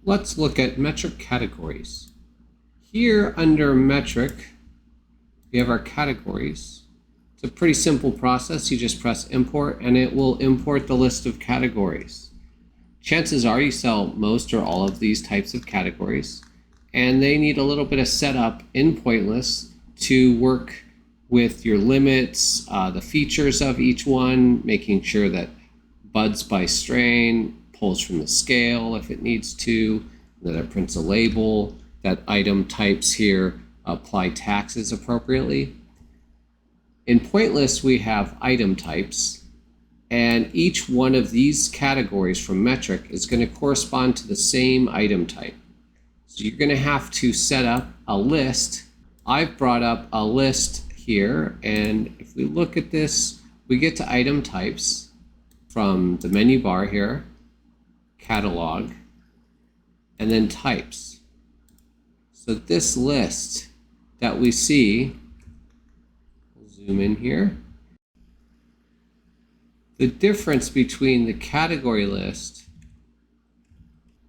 Let's look at metric categories. Here under metric, we have our categories. It's a pretty simple process. You just press import and it will import the list of categories. Chances are you sell most or all of these types of categories, and they need a little bit of setup in Pointless to work with your limits, the features of each one, making sure that buds by strain, pulls from the scale if it needs to, that it prints a label, that item types here apply taxes appropriately. In Pointless, we have item types, and each one of these categories from metric is going to correspond to the same item type. So you're going to have to set up a list. I've brought up a list here, and if we look at this, we get to item types from the menu bar here, catalog, and then types. So this list that we see, we'll zoom in here. The difference between the category list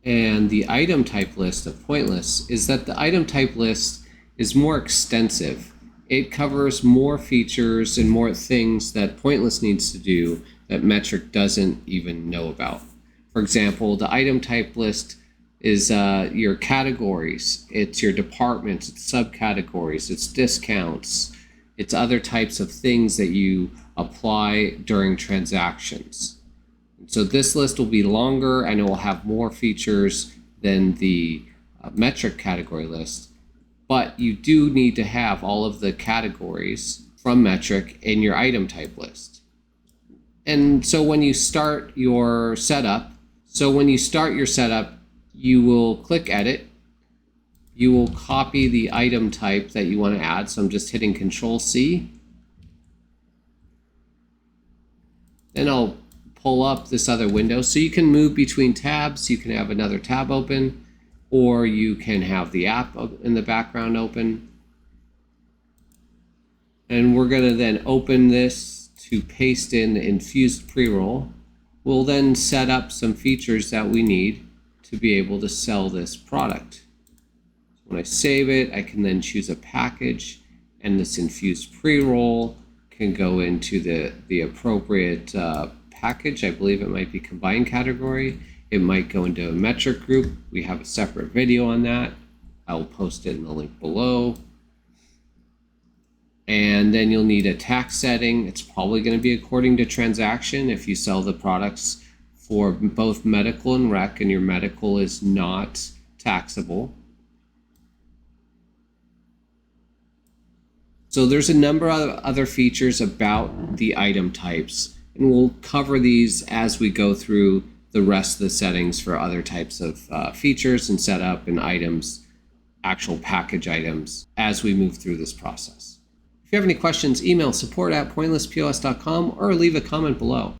and the item type list of Pointless is that the item type list is more extensive. It covers more features and more things that Pointless needs to do that metric doesn't even know about. For example, the item type list is your categories, it's your departments, it's subcategories, it's discounts, it's other types of things that you apply during transactions. So this list will be longer and it will have more features than the metric category list, but you do need to have all of the categories from metric in your item type list. And so when you start your setup, you will click edit. You will copy the item type that you want to add. So I'm just hitting Control-C. Then I'll pull up this other window. So you can move between tabs. You can have another tab open, or you can have the app in the background open. And we're going to then open this to paste in the infused pre-roll. We'll then set up some features that we need to be able to sell this product. When I save it, I can then choose a package, and this infused pre-roll can go into the appropriate package. I believe it might be combined category. It might go into a metric group. We have a separate video on that. I will post it in the link below. And then you'll need a tax setting. It's probably going to be according to transaction if you sell the products for both medical and rec, and your medical is not taxable. So there's a number of other features about the item types, and we'll cover these as we go through the rest of the settings for other types of features and setup and items, actual package items, as we move through this process. If you have any questions, email support@pointlesspos.com or leave a comment below.